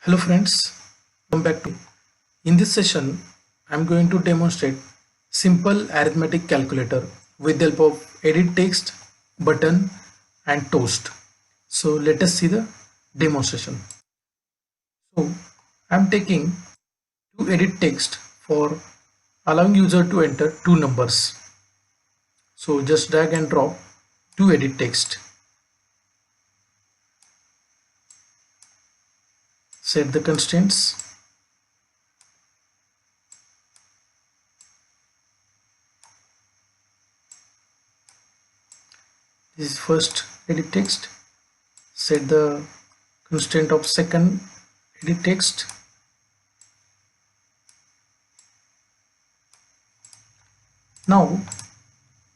Hello friends, welcome back to. In this session, I am going to demonstrate simple arithmetic calculator with the help of edit text, button and toast. So let us see the demonstration. So I am taking to edit text for allowing user to enter two numbers. So just drag and drop to edit text. Set the constraints. This is first edit text. Set the constraint of second edit text. Now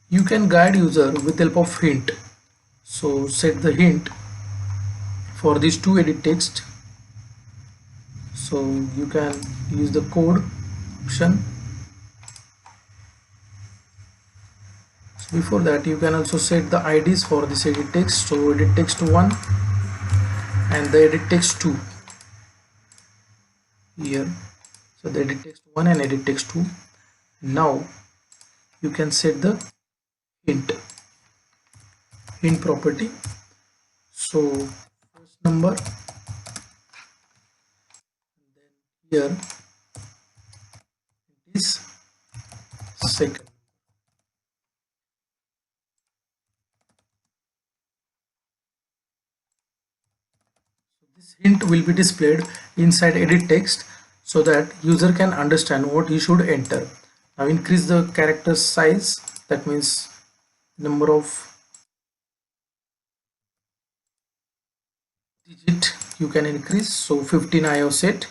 you can guide user with help of hint. So set the hint for these two edit text. So you can use the code option. So before that you can also set the IDs for this edit text. So edit text 1 and the edit text 2 here. So the edit text 1 and edit text 2. Now you can set the hint property. So first number, then here it is second. This hint will be displayed inside edit text so that user can understand what he should enter. Now increase the character size, that means number of digit you can increase. So 15 I have set.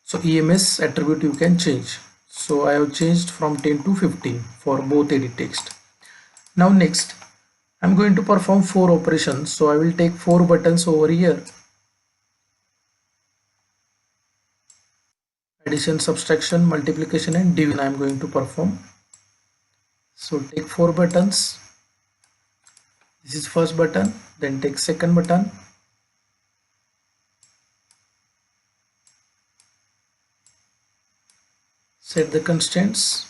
So EMS attribute you can change. So I have changed from 10 to 15 for both edit text. Now next I'm going to perform 4 operations. So I will take 4 buttons over here. Addition, subtraction, multiplication and division I am going to perform. So take 4 buttons. This is first button, then take second button. Set the constraints.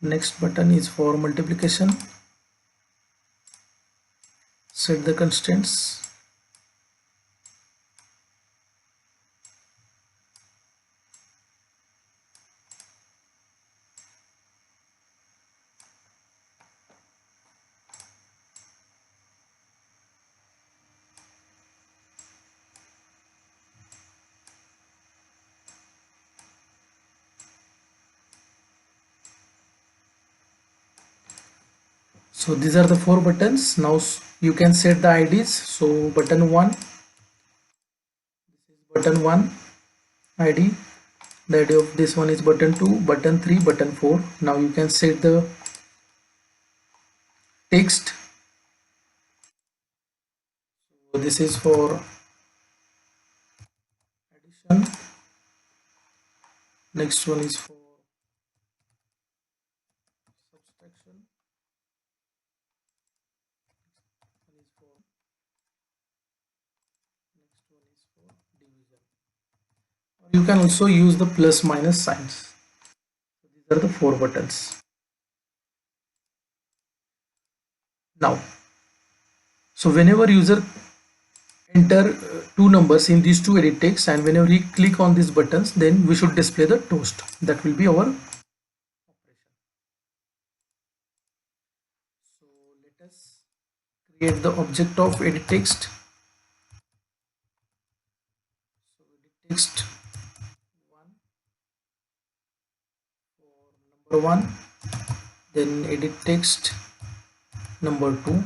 Next button is for multiplication. Set the constraints. So these are the 4 buttons. Now you can set the IDs. So button 1, this is button 1 ID. The ID of this one is button 2, button 3, button 4. Now you can set the text. So this is for addition. Next one is for subtraction. Next one is for division. Or you can also use the plus minus signs. So these are the 4 buttons. Now, so whenever user enter two numbers in these two edit text and whenever we click on these buttons, then we should display the toast. That will be our operation. So let us create the object of edit text. So edit text 1 for number 1, then edit text number 2,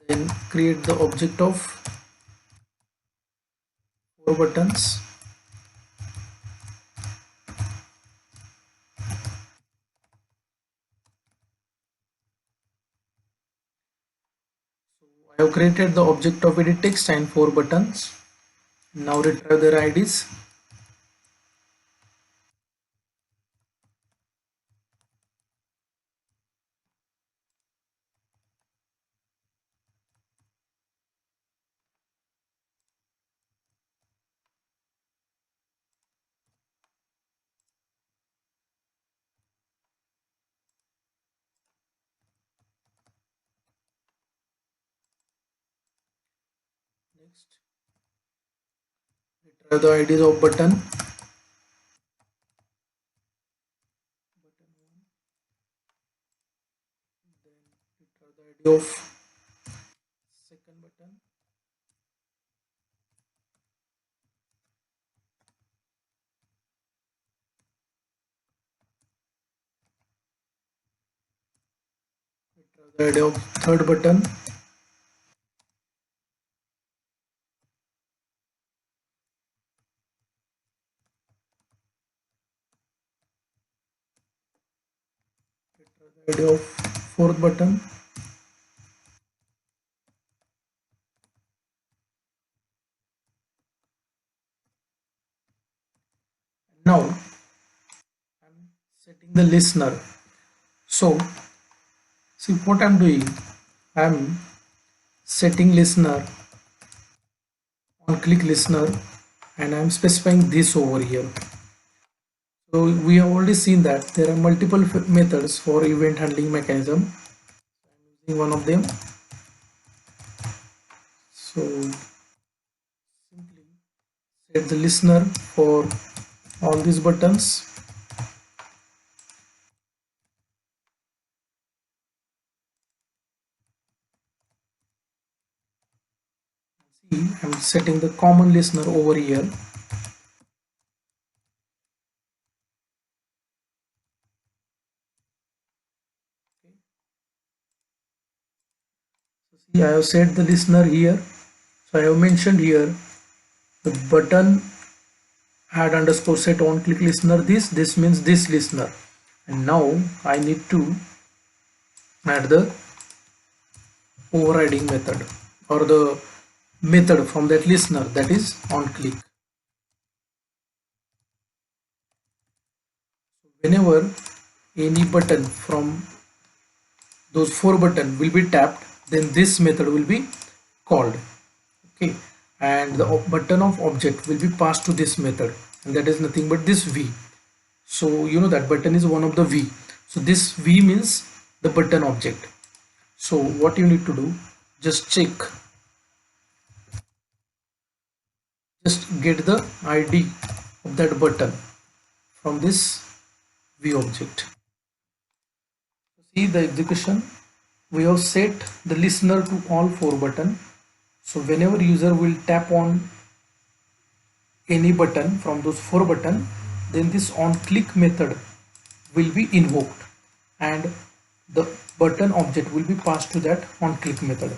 then create the object of 4 buttons. I have created the object of edit text and 4 buttons. Now retrieve their IDs. Next, retrieve the IDs of button. Button 1. Then retrieve the ID of second button. Retrieve the ID of third button. Retrieve the ID of fourth button. Now I'm setting the listener. So see what I'm doing. I'm setting listener on click listener, and I'm specifying this over here. So we have already seen that there are multiple methods for event handling mechanism. I'm using one of them. So simply set the listener for all these buttons. See, I'm setting the common listener over here. So see, I have set the listener here. So I have mentioned here the button add underscore set on click listener. This means this listener, and now I need to add the overriding method or the method from that listener, that is on click. Whenever any button from those four buttons will be tapped, then this method will be called. Okay, and the button of object will be passed to this method, and that is nothing but this v. So you know that button is one of the v, so this v means the button object. So what you need to do, just check, just get the id of that button from this v object. See the execution, we have set the listener to all four buttons. So whenever user will tap on any button from those four buttons, then this on click method will be invoked and the button object will be passed to that on click method.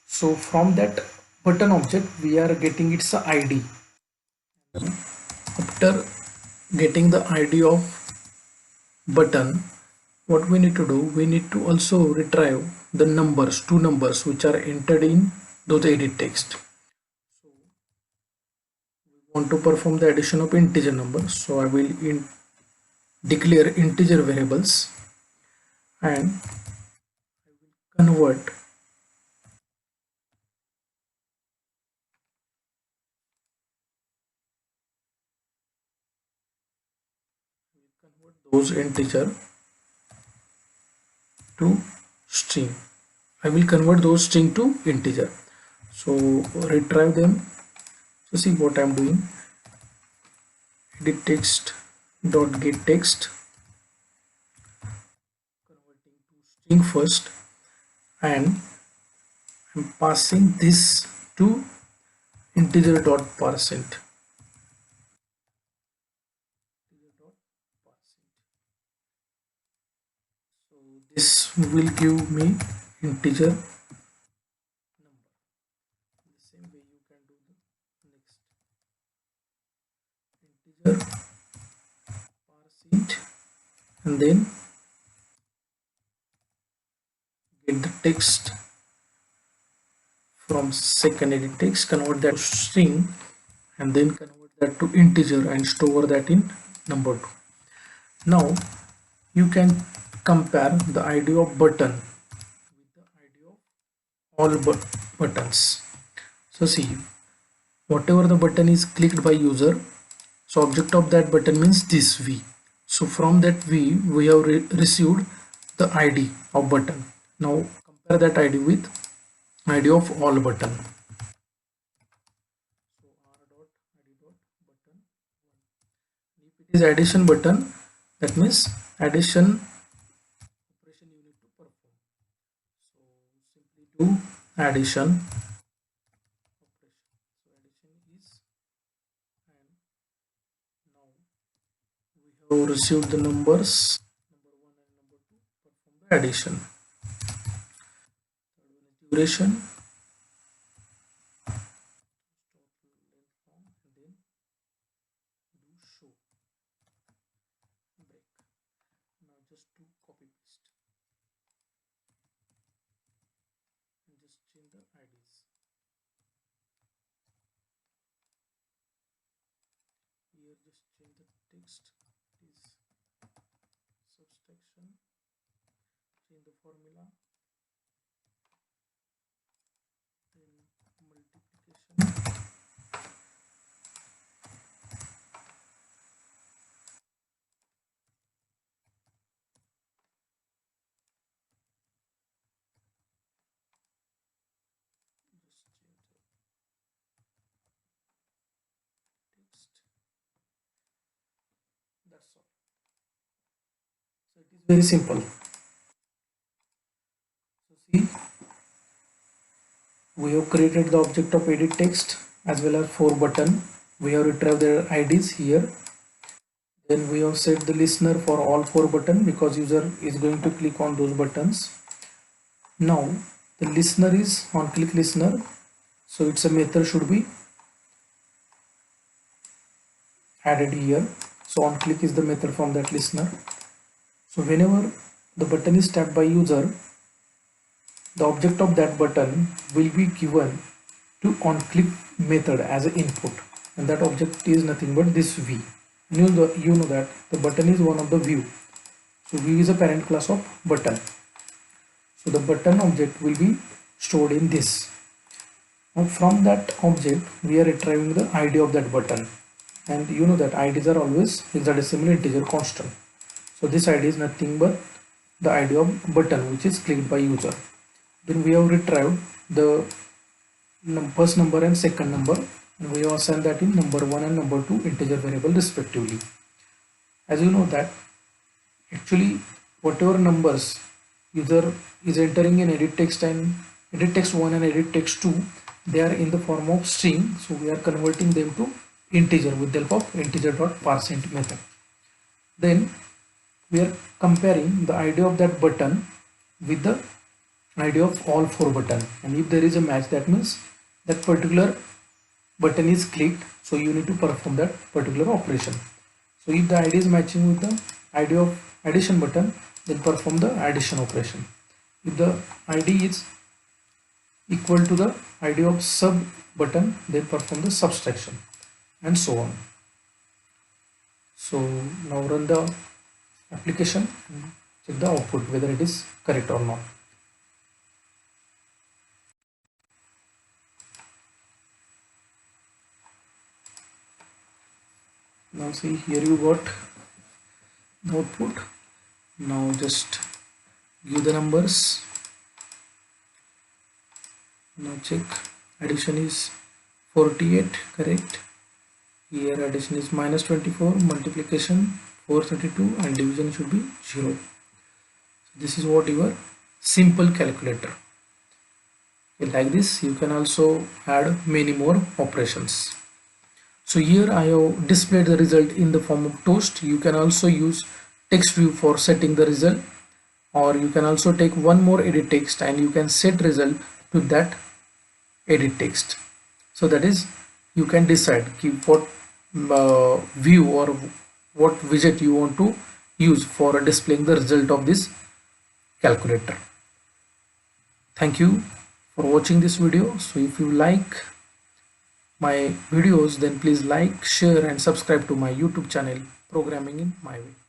So from that button object we are getting its ID. After getting the ID of button, what we need to do, we need to also retrieve the numbers, two numbers which are entered in those edit text. So we want to perform the addition of integer numbers, so I will declare integer variables and convert those integer to string. I will convert those string to integer. So retrieve them. So see what I'm doing. Edit text dot get text, converting to string first, and I'm passing this to integer dot parseInt. So this will give me integer number. The same way you can do the next integer parseInt, and then get the text from second edit text, convert that to string, and then convert that to integer and store that in number 2. Now you can compare the ID of button with the ID of all buttons. So see, whatever the button is clicked by user, so object of that button means this v. So from that v we have received the ID of button. Now compare that ID with ID of all button. is addition button. That means addition operation you need to perform. So simply do addition operation. So addition is, and now we have received the numbers number 1 and number 2. Perform the addition. Duration, and then do show break. Now just do copy paste and just change the IDs. Here just change the text, is subtraction, change the formula, then multiplication, just change the text. That's all. So it is very simple. So see, we have created the object of edit text as well as 4 button. We have retrieved their IDs here. Then we have set the listener for all 4 button because user is going to click on those buttons. Now the listener is on click listener, so it's a method should be added here. So on click is the method from that listener. So whenever the button is tapped by user, the object of that button will be given to on click method as an input, and that object is nothing but this v. You know that the button is one of the view. So view is a parent class of button. So the button object will be stored in this. Now from that object we are retrieving the ID of that button, and you know that IDs are always hexadecimal integer constant. So this ID is nothing but the ID of button which is clicked by user. Then we have retrieved the first number and second number, and we have assigned that in number 1 and number 2 integer variable respectively. As you know that actually whatever numbers user is entering in edit text and edit text 1 and edit text 2, they are in the form of string, so we are converting them to integer with the help of integer.parseInt method. Then we are comparing the ID of that button with the ID of all 4 button, and if there is a match, that means that particular button is clicked, so you need to perform that particular operation. So if the ID is matching with the ID of addition button, then perform the addition operation. If the ID is equal to the ID of sub button, then perform the subtraction, and so on. So now run the application and check the output whether it is correct or not. Now see, here you got the output. Now just give the numbers. Now check, addition is 48, correct. Here addition is -24, multiplication 432, and division should be 0. So this is what your simple calculator. Like this you can also add many more operations. So here I have displayed the result in the form of toast. You can also use text view for setting the result, or you can also take one more edit text and you can set result to that edit text. So that is, you can decide what view or what widget you want to use for displaying the result of this calculator. Thank you for watching this video. So if you like my videos, then please like, share and subscribe to my YouTube channel, Programming in My Way.